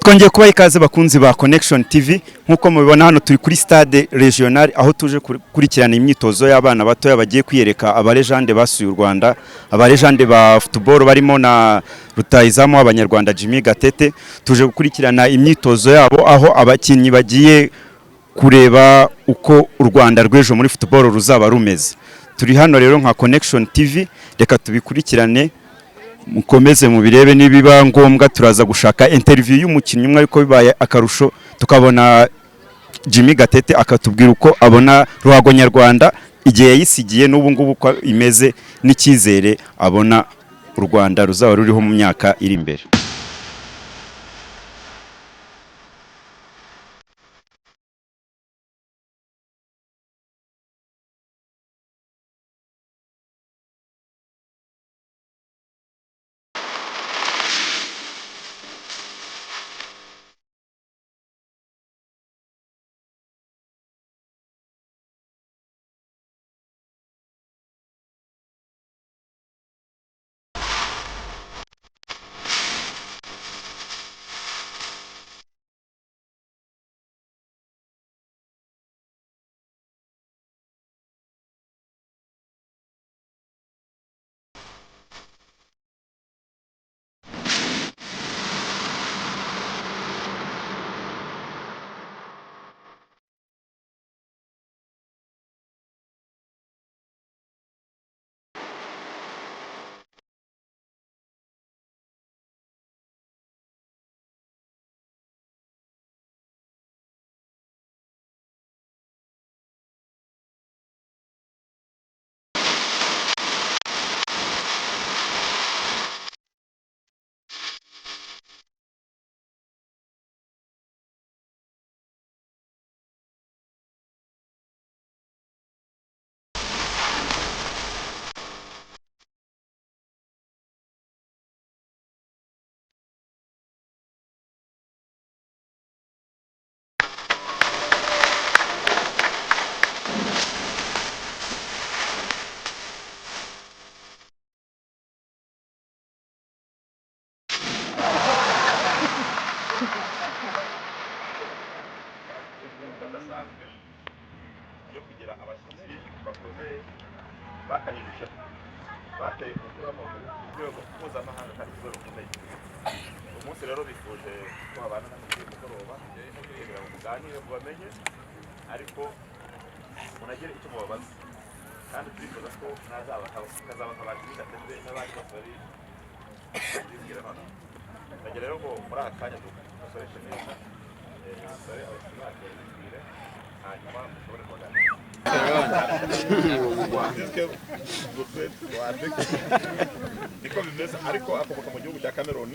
twongeye kubaha ikaze bakunzi ba Connection TV nkuko mubibona hano turi kuri stade regional aho tuje kurikirana imyitozo y'abana bato bagiye kwiyereka abarejande basuye u Rwanda, abarejande ba football barimo na rutayizamu abanyarwanda Jimmy Gatete. Tuje gukurikirana imyitozo yabo aho abakinnyi bagiye kureba uko u Rwanda rw'ejo muri football ruzaba rumeze. Turi hano rero nka Connection TV, reka tubikurikirane mukomeze mu birebe nibiba ngombwa turaza gushaka interview y'umukinnyi umwe ariko bibaye akarusho tukabona Jimmy Gatete akatubwira uko abona ruhago nyarwanda igihe yisigiye n'ubu ngubu uko imeze n'ikizere abona u Rwanda ruzaba ruriho mu myaka iri imbere. ariko munagere icyo mubabaza kandi turifuza ko nazaba kabati bidateze n'abandi basari bizgira hano ndagira rero ngo muri aka kanya dukoreshe neza sare abasirikare bizire hanyuma mushobore kuganira niko bimeze ariko akomoka mu gihugu cya Cameroon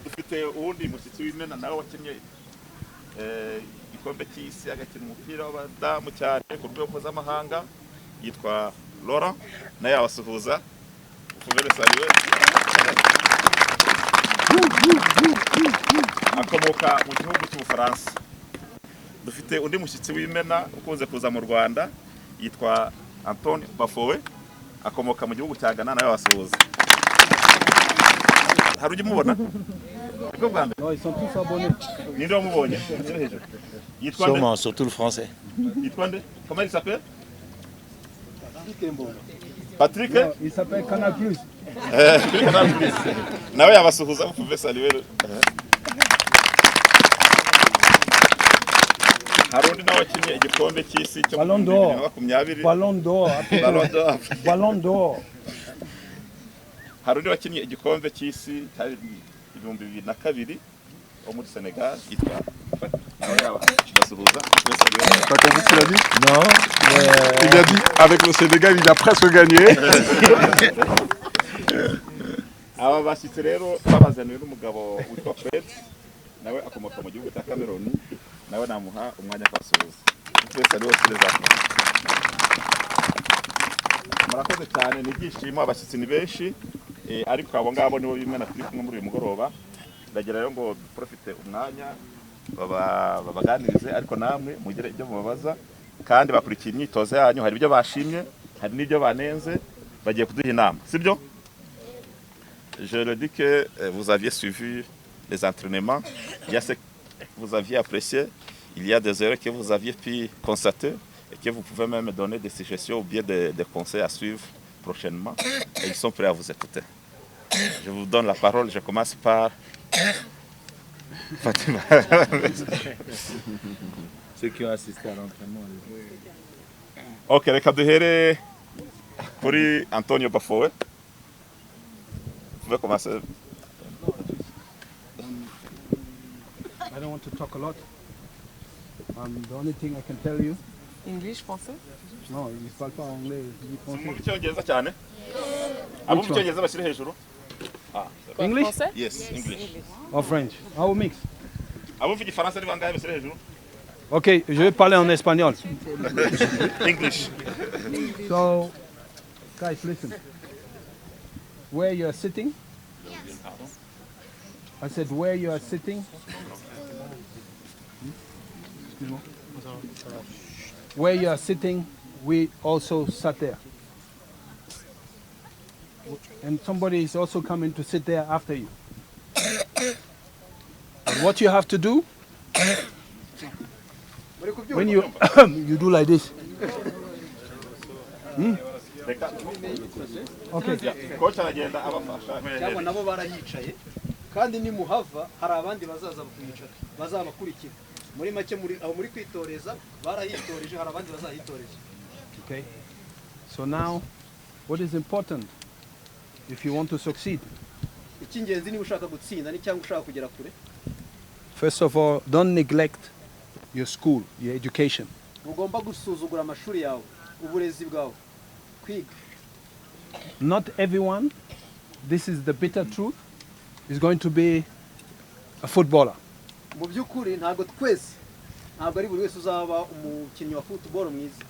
dufite uwundi mushyitsi w'imena nawe wakinnye igikombe cy'isi agakina umupira w'abadamu cyane ku rwego mpuzamahanga yitwa Laurent naye abasuhuza ufuvere saliwe akomoka mu gihugu cy'Ubufaransa. Dufite undi mushyitsi w'imena ukunze kuza mu Rwanda yitwa Antoine Bafowe akomoka mu gihugu cya Ghana naye abasuhuza. Hari ujye mubona? Non, ils sont tous abonnés. Sûrement, surtout le français. Comment il s'appelle? Patrick? Non, il s'appelle Canal Plus. Canal Plus. Nawe yabasuhuza vous pouvez saluer. Harundi nawe wakinnye igikombe cy'isi cyo Ballon d'Or. Ballon d'Or. Ballon d'Or. Harundi wakinnye igikombe cy'isi cyari 2022 au muri Sénégal yitwa basuhuza. T'as compris ce qu'il a dit? Non. Il a dit avec le Sénégal il a presque gagné. Aba bashyitsi rero babazaniwe n'umugabo witwa Fred nawe akomoka mu gihugu cya Cameroon nawe namuha umwanya kwasuhuza. Twese rero tureza. Murakoze cyane n'ibyishimo abashyitsi ni benshi ariko abo ngabo nibo bimwe na turi kumwe muri uyu mugoroba. Ndagira rero ngo profite umwanya babaganirize ariko namwe mugire ibyo mubabaza kandi bakurikiye imyitozo yanyu, hari ibyo bashimye hari n'ibyo banenze bagiye kuduha inama, sibyo? Je le dis que vous aviez suivi les entraînements. Il y a ce que vous aviez apprécié. Il y a des erreurs que vous aviez pu constater et que vous pouvez même donner des suggestions ou bien des conseils à suivre prochainement. Et ils sont prêts à vous écouter. Je vous donne la parole. Je commence par Fatima. Ceux qui ont assisté à l'entraînement. Ok, reka duhere kuri Antonio Bafowe. Vous pouvez commencer. I don't want to talk a lot. The only thing I can tell you. English, français? No, il parle pas anglais, il dit Mu français. cyongereza cyane. Abo mu cyongereza bashyire hejuru. English Français? Yes, English. or French? How mix? Abo mu Gifaransa ni bangahe bashyire hejuru? Ok, je vais parler en espagnol. English. So, guys, listen. Where you are sitting? I said where you are sitting. Excuse-moi. Where you are sitting, we also sat there. And somebody is also coming to sit there after you. And what you have to do, when you you do like this. Okay. Coach aragenda abafasha. cyangwa nabo barayicaye kandi nimuhava hari abandi bazaza kuyicara bazabakurikira muri make muri kwitoreza barahitoreje hari abandi bazahitoreje. Okay. So now, what is important if you want to succeed? Icy'ingenzi niba ushaka gutsinda ni cyangwa ushaka kugera kure. First of all, don't neglect your school, your education. Ugomba gusuzugura amashuri yawe, uburezi bwawe, kwiga. Not everyone, this is the bitter truth, is going to be a footballer. Mu by'ukuri ntabwo twese ntabwo ari buri wese uzaba umukinnyi wa football mwiza.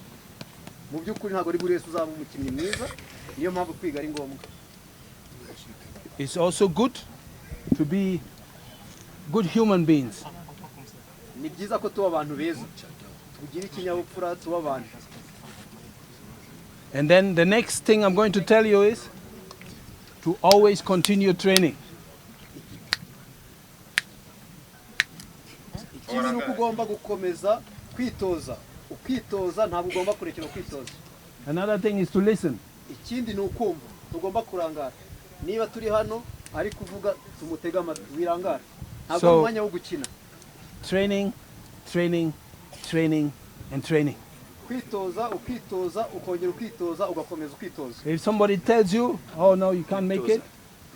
Mu by'ukuri ntabwo ari buri wese uzaba umukinnyi mwiza, niyo mpamvu kwiga ari ngombwa. It's also good to be good human beings. Ni byiza ko tuba abantu beza, tugira ikinyabupfura tuba abantu. And then the next thing I'm going to tell you is to always continue training. Ikindi ni uko ugomba gukomeza kwitoza, ukitoza ntabwo ugomba kurekera kwitoza. Another thing is to listen. Ikindi ni ukumva, tugomba kurangara. Niba turi hano ari kuvuga tumutega amatwi wirangara. Ntabwo ari umwanya wo gukina. Training, training, training, and training. Kwitoza, ukitoza, ukongera ukitoza, ugakomeza ukitoza. If somebody tells you, oh no, you can't make it,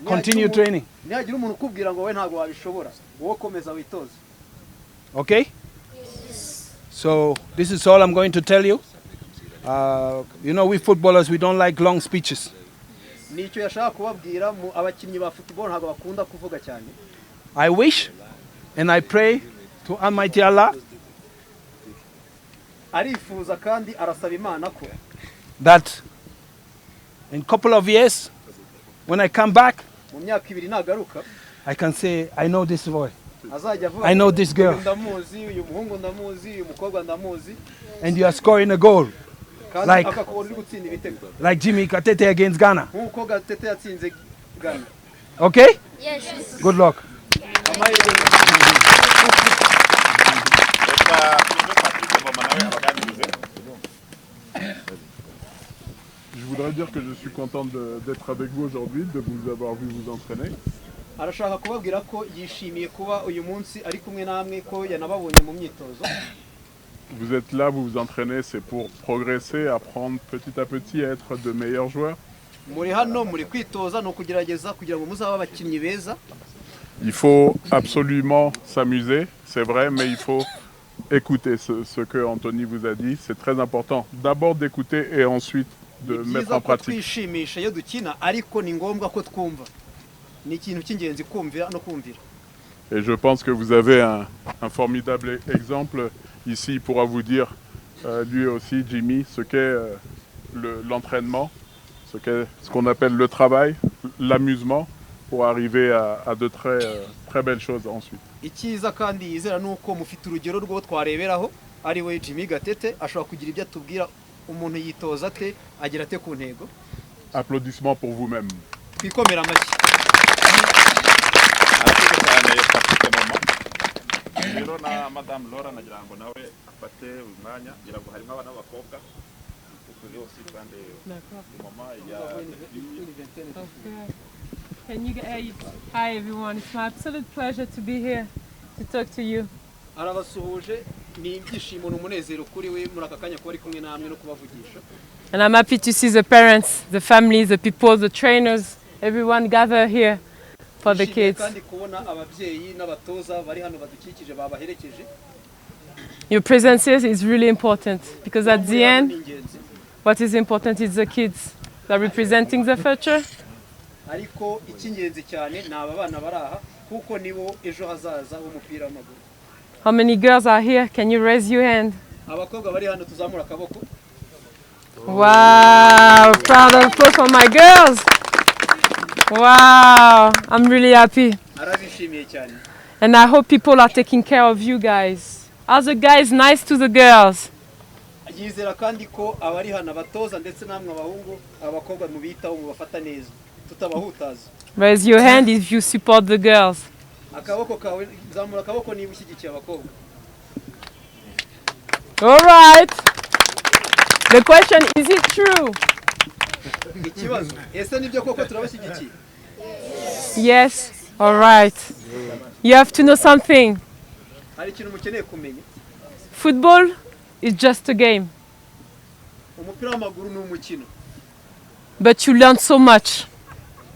continue training. Nihagira umuntu ukubwira ngo we ntabwo wabishobora, wowe komeza witoze. Okay? So this is all I'm going to tell you. You know, we footballers, we don't like long speeches. Nicyo yashaka kubabwira mu abakinnyi ba football ntabwo bakunda kuvuga cyane. I wish and I pray to Almighty Allah Arifuza kandi arasaba Imana ko that in a couple of years, when I come back, mu myaka 2 nagaruka I can say, I know this boy. azajya avuga I know this girl. ndamuzi, uyu muhungu ndamuzi, uyu mukobwa ndamuzi. And you are scoring a goal, Kandi Like- akakubona uri gutsinda ibitego. like Jimmy Katete against Ghana. Nkuko Gatete yatsinze Ghana. Okay? Yes. Good luck. Amahirwe Reka twumve Patrick Ngoma nawe abaganirize. Je voudrais dire que je suis content d'être avec vous aujourd'hui, de vous avoir vu vous entraîner. arashaka kubabwira ko yishimiye kuba uyu munsi ari kumwe namwe ko yanababonye mu myitozo. Vous êtes là, vous vous entraînez, c'est pour progresser, apprendre petit à petit à être de meilleurs joueurs. Muri hano muri kwitoza no kugerageza kugira ngo muzabe abakinnyi beza. Il faut absolument s'amuser, c'est vrai, mais il faut écouter ce que Anthony vous a dit. C'est très important d'abord d'écouter et ensuite de Ni mettre byiza en ko pratique. twishimisha iyo dukina ariko ni ngombwa ko twumva. Ni ikintu cy'ingenzi kumvira no kumvira. Et je pense que vous avez un formidable exemple. Ici, il pourra vous dire, lui aussi, Jimmy, ce qu'est l'entraînement, ce qu'on appelle le travail, l'amusement, pour arriver à de très belles choses ensuite. Icyiza kandi yizera nuko mufite urugero rwo twareberaho ari we Jimmy Gatete ashobora kugira ibyo atubwira umuntu yitoza ate agira ate ku ntego. Applaudissements pour vous-même. Twikomera amashyi. rero na Madame Laura nagira ngo nawe afate uyu mwanya ngira ngo harimo abana b'abakobwa kuko yose kandi mama ya Can you hi everyone, it's my absolute pleasure to be here to talk to you. arabasuhuje ni ibyishimo n'umunezero kuri we muri aka kanya kuba ari kumwe namwe no kubavugisha. And I'm happy to see the parents, the families, the people, the trainers, everyone gather here for the kids. kandi kubona ababyeyi n'abatoza bari hano badukikije babaherekeje. Your presence here is really important because at the end, what is important is the kids. They're representing the future. ariko icy'ingenzi cyane ni aba bana bari aha kuko nibo ejo hazaza h'umupira w'amaguru. How many girls are here? Can you raise your hand? Abakobwa bari hano tuzamura akaboko. Wow, proud of both of my girls. Wow, I'm really happy. Arabishimiye cyane. And I hope people are taking care of you guys. Are the guys nice to the girls? Yizera kandi ko abari hano abatoza ndetse namwe abahungu abakobwa mubitaho mubafata neza tutabahutaza. Raise your hand if you support the girls. Akaboko kawe zamura akaboko niba ushyigikiye abakobwa. All right. The question is it true? Ikibazo ese nibyo koko turabashyigikiye? Yes. All right. You have to know something. Hari ikintu mukeneye kumenya. Football is just a game. Umupira w'amaguru ni umukino. But you learn so much.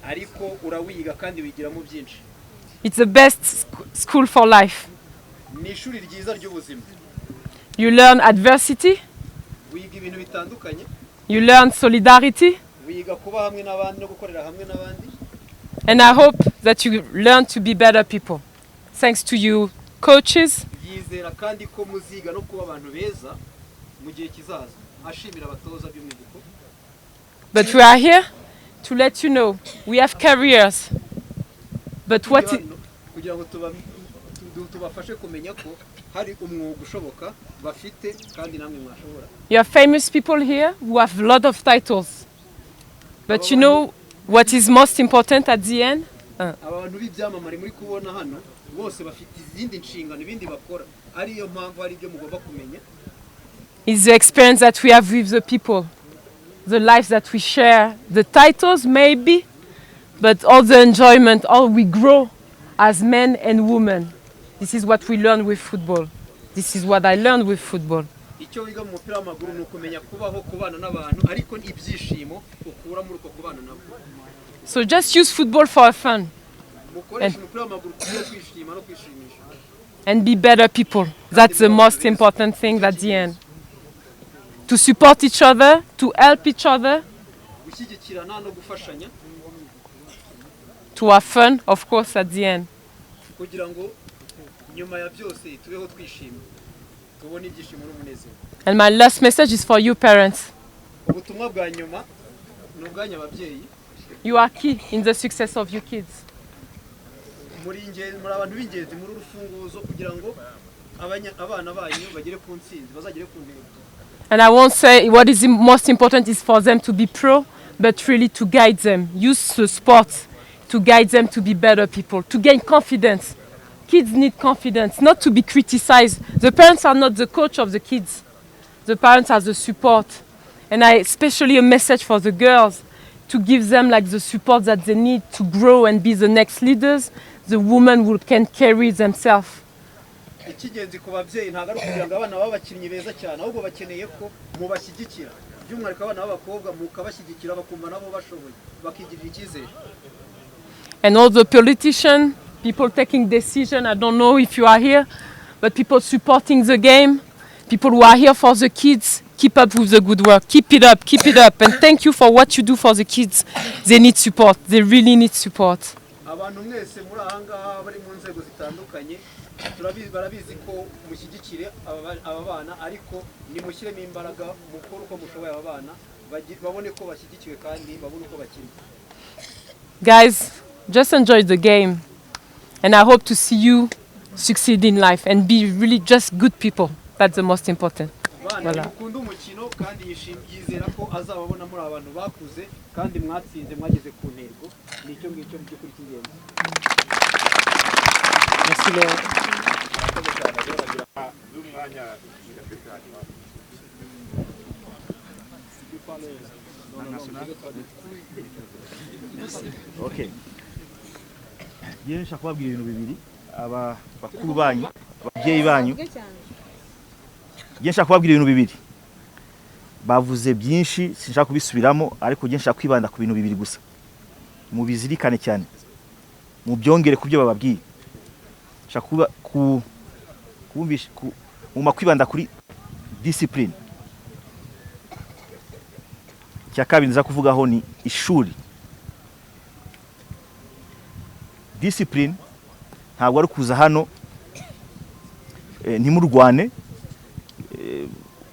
Ariko urawiga kandi wigiramo byinshi. It's the best school for life. Ni ishuri ryiza ry'ubuzima. You learn adversity. Wiga ibintu bitandukanye. You learn solidarity. Wiga kuba hamwe n'abandi no gukorera hamwe n'abandi. And I hope that you learn to be better people. Thanks to you coaches. Yizera kandi ko muziga no kuba abantu beza mu gihe kizaza. Ashimira abatoza by'umwihariko. But we are here to let you know we have careers. But what kugira ngo tubafashe kumenya ko hari umwuga ushoboka bafite kandi namwe mwashobora. you have famous people here who have a lot of titles. But you know what is most important at the end? Abantu b'ibyamamare muri kubona hano bose bafite izindi nshingano ibindi bakora ariyo mpamvu hari ibyo mugomba kumenya. Is the experience that we have with the people, the lives that we share, the titles maybe, but all the enjoyment, all we grow as men and women. This is what we learn with football. This is what I learned with football. Icyo wiga mu mupira w'amaguru ni ukumenya kubaho kubana n'abantu ariko ibyishimo ukura muri uko kubana nabo. So just use football for fun Mukoresha umupira w'amaguru kugira kwishima no kwishimisha. and be better people. That's the most important thing at the end. To support each other, to help each other, Gushyigikirana no gufashanya to have fun, of course, at the end. kugira ngo nyuma ya byose tubeho twishimye. Tubone ibyishimo n'umunezero. And my last message is for you parents. Ubutumwa bwa nyuma ni ubwanyu ababyeyi. You are key in the success of your kids. Muri abantu b'ingenzi muri urufunguzo kugira ngo abana banyu bagere ku ntsinzi bazagere ku ntego. And I won't say what is most important is for them to be pro, but really to guide them. Use the sport to guide them to be better people, to gain confidence. Kids need confidence, not to be criticized. The parents are not the coach of the kids. The parents are the support. And especially a message for the girls, to give them like the support that they need to grow and be the next leaders, the women who can carry themselves. Ikigenzi ku babyeyi ntabwo ari ukugira ngo abana b'abakinnyi beza cyane ahubwo bakeneye ko mubashyigikira by'umwihariko abana b'abakobwa mukabashyigikira bakumva nabo bashoboye bakigirira icyizere. And all the politicians, people taking decisions, I don't know if you are here, but people supporting the game, people who are here for the kids, keep up with the good work. Keep it up, and thank you for what you do for the kids. They need support. They really need support. Abantu mwese muri aha ngaha bari mu nzego zitandukanye barabizi ko mushyigikire aba bana ariko nimushyiremo imbaraga mukuru uko mushoboye aba bana babone ko bashyigikiwe kandi babone uko bakina. Guys, just enjoy the game, and I hope to see you succeed in life and be really just good people. That's the most important. Bana mukunda umukino kandi yizera ko azababona muri abantu bakuze kandi mwatsinze mwageze ku ntego nicyo ngicyo by'ukuri cy'ingenzi. Merci Léo. murakoze cyane rero nagira n'umwanya gatete hanyuma Okay. Yewe nshaka kubabwira ibintu bibiri aba bakuru banyu ababyeyi banyu. Yewe nshaka kubabwira ibintu bibiri. Bavuze byinshi sinshaka kubisubiramo ariko yewe nshaka kwibanda ku bintu bibiri gusa. Mubizirikane cyane. Mubyongere ku byo bababwiye. Nshaka kuba kubumvisha mu makwibanda kuri discipline. Cya kabiri nza kuvugaho ni ishuri. Discipline ntabwo ari kuza hano ntimurwane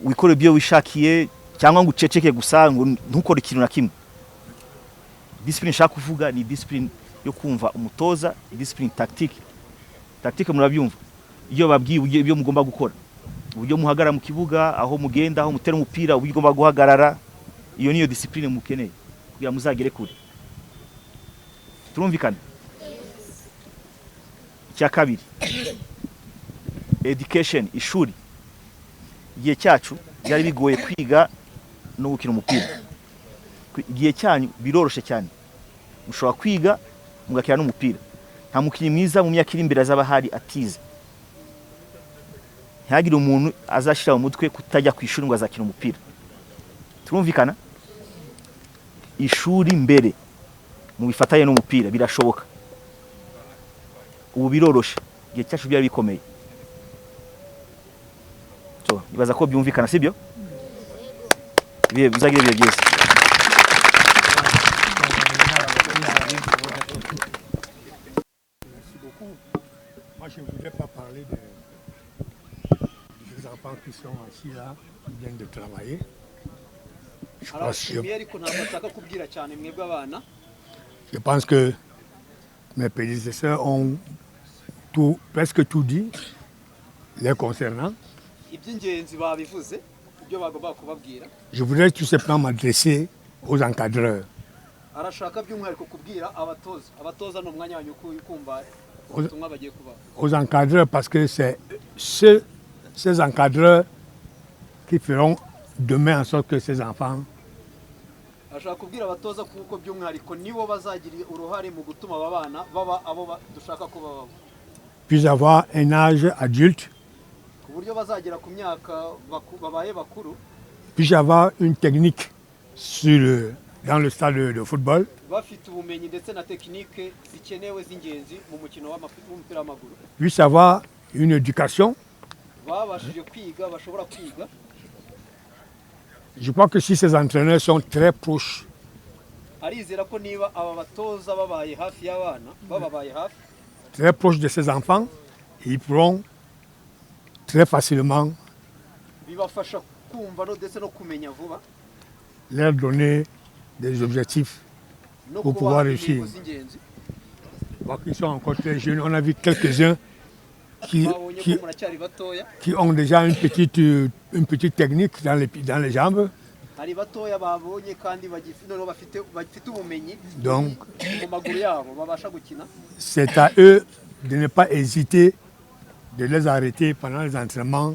wikore ibyo wishakiye cyangwa ngo uceceke gusa ngo ntukore ikintu na kimwe. Discipline nshaka kuvuga ni discipline yo kumva umutoza, discipline tactique. Tactique murabyumva. Iyo babwiye ibyo mugomba gukora. Uburyo muhagarara mu kibuga, aho mugenda, aho mutera umupira, uburyo ugomba guhagarara. Iyo niyo discipline mukeneye kugira muzagere kure. Turumvikana? Cya kabiri. Education, ishuri. Igihe cyacu byari bigoye kwiga no gukina umupira. Igihe cyanyu biroroshe cyane. Mushobora kwiga mugakina n'umupira. Nta mukinnyi mwiza mu myaka iri imbere azaba hari atize. Ntihagire umuntu azashira mu mutwe kutajya ku ishuri ngo azakina umupira. Turumvikana? Ishuri mbere mu bifatanye n'umupira birashoboka. Ubu biroroshe. Igihe cyacu byari bikomeye. So, ibaza ko byumvikana sibyo? Biye bizagire biye byese. Moi, je ne voudrais pas parler des enfants qui sont assis là, qui viennent de travailler. Je pense que mes prédécesseurs ont presque tout dit les concernant. Je voudrais tout simplement m'adresser aux encadreurs. Aux encadreurs parce que c'est ces encadreurs qui feront demain en sorte que ces enfants puissent avoir un âge adulte, puissent avoir une technique dans le stade de football, puissent avoir une éducation. Je crois que si ces entraîneurs sont très proches, très proches de ces enfants, ils pourront très facilement leur donner des objectifs pour pouvoir réussir. Ils sont encore très jeunes. On a vu quelques-uns qui ont déjà une petite technique dans les jambes. Donc, c'est à eux de ne pas hésiter de les arrêter pendant les entraînements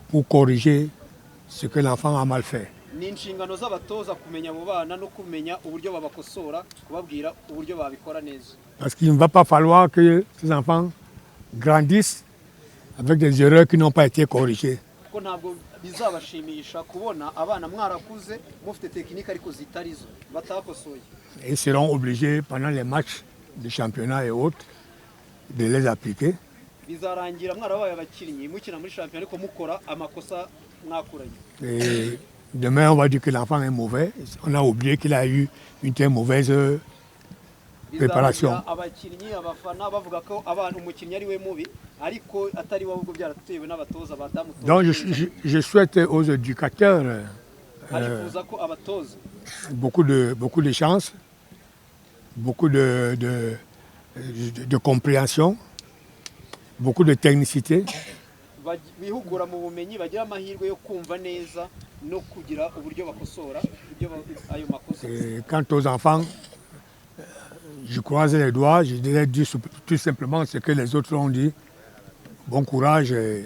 pour corriger ce que l'enfant a mal fait. Parce qu'il ne va pas falloir que ces enfants grandissent avec des erreurs qui n'ont pas été corrigées. Ils seront obligés pendant les matchs de championnat et autres de les appliquer. Et demain on va dire que l'enfant est mauvais. On a oublié qu'il a eu une très mauvaise préparation. Donc je souhaite aux éducateurs beaucoup de chance, beaucoup de compréhension, beaucoup de technicité. Et quant aux enfants, je croise les doigts, je dirais tout simplement ce que les autres ont dit. bon courage.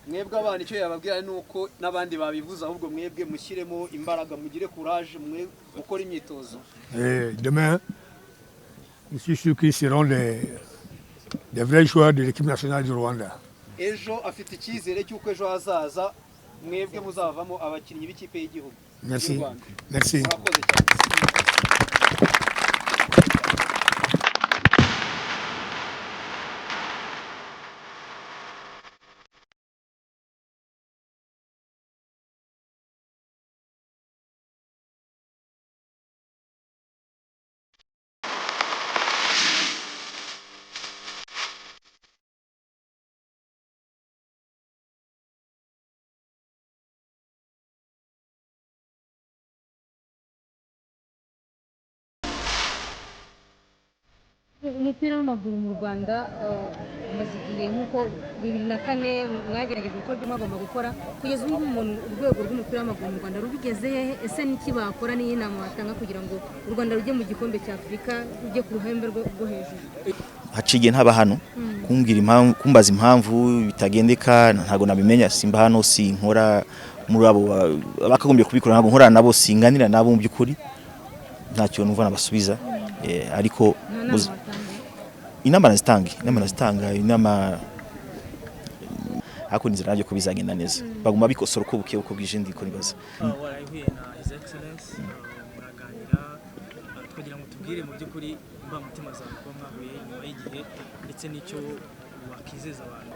Mwebwe abana icyo yababwira nuko nabandi babivuze ahubwo mwebwe mushyiremo imbaraga mugire courage mwe mukora imyitozo. Demain, je suis sûr qu'ils seront des vrais joueurs de l'équipe nationale du Rwanda. Ejo afite icyizere cy'uko ejo hazaza mwebwe muzavamo abakinnyi b'ikipe y'igihugu. Merci. Merci. umupira w'amaguru mu Rwanda umaze igihe nk'uko 2004 mwagerageje gukora ibyo mwagomba gukora kugeza ubu umuntu urwego rw'umupira w'amaguru mu Rwanda rubigeze ese n'iki bakora n'iyi nama batanga kugira ngo u Rwanda rujye mu gikombe cya Afurika rujye ku ruhembe rwo hejuru? Haciye ntaba hano kumbwira impamvu kumbaza impamvu bitagendeka ntago nabimenya simba hano si nkora muri abo bakagombye kubikora ntago nkora nabo singanira nabo mu byukuri ntacyo numva nabasubiza ariko inama nazitanga inama ako nizera nabyo ko bizagenda neza baguma bikosora uko buke uko bwije ndiko nibaza warayihuye na His Excellence muraganira twagira ngo tubwire mu byukuri mba mutima zawe ko mwahuye nyuma y'igihe ndetse n'icyo wakizeza abantu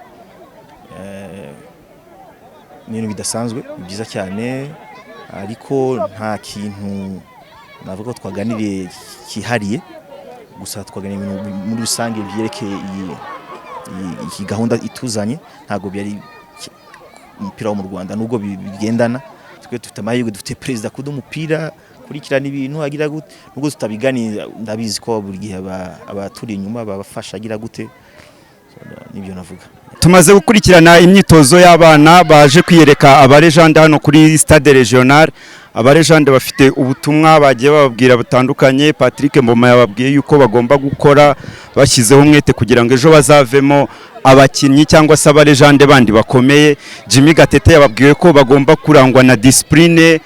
n'ibintu bidasanzwe byiza cyane ariko nta kintu navuga ko twaganiriye kihariye gusa twaganiriye ibintu muri rusange byerekeye iyi gahunda ituzanye ntago byari umupira wo mu Rwanda nubwo bigendana twe dufite amahirwe dufite president kudo umupira kurikirana ibintu agira gute nubwo tutabiganira ndabizi ko buri gihe abaturi inyuma babafasha agira gute nibyo navuga. Tumaze gukurikirana imyitozo y'abana baje kwiyereka abarejande hano kuri stade regional. Abarejande bafite ubutumwa bagiye bababwira butandukanye. Patrick Mboma yababwiye yuko bagomba gukora bashyizeho umwete kugira ngo ejo bazavemo abakinnyi cyangwa se abarejande bandi bakomeye. Jimmy Gatete yababwiye ko bagomba kurangwa na discipline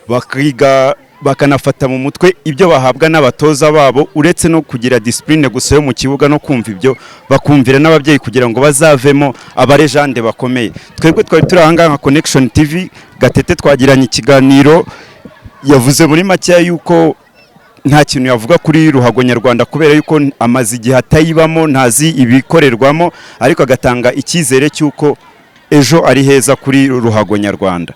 bakiga bakanafata mu mutwe ibyo bahabwa n'abatoza babo uretse no kugira discipline gusa yo mu kibuga no kumva ibyo bakumvira n'ababyeyi kugira ngo bazavemo abarejande bakomeye. Twebwe twari turahanga nka Connection TV Gatete twagiranye ikiganiro yavuze muri make yuko nta kintu yavuga kuri Ruhago Nyarwanda kubera yuko amazi igihe atayibamo ntazi ibikorerwamo ariko agatanga icyizere cyuko ejo ari heza kuri Ruhago Nyarwanda.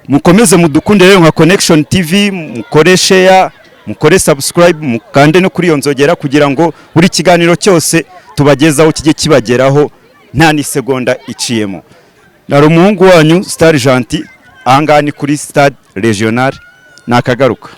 Mukomeze mudukunde rero nka Connection TV mukore share mukore subscribe mukande no kuri yonzogera kugira ngo buri kiganiro cyose tubagezaho kijye kibageraho nta ni segonda iciyemo. Nari umuhungu wanyu Star Gentil ahangani kuri Stade Regional nakagaruka.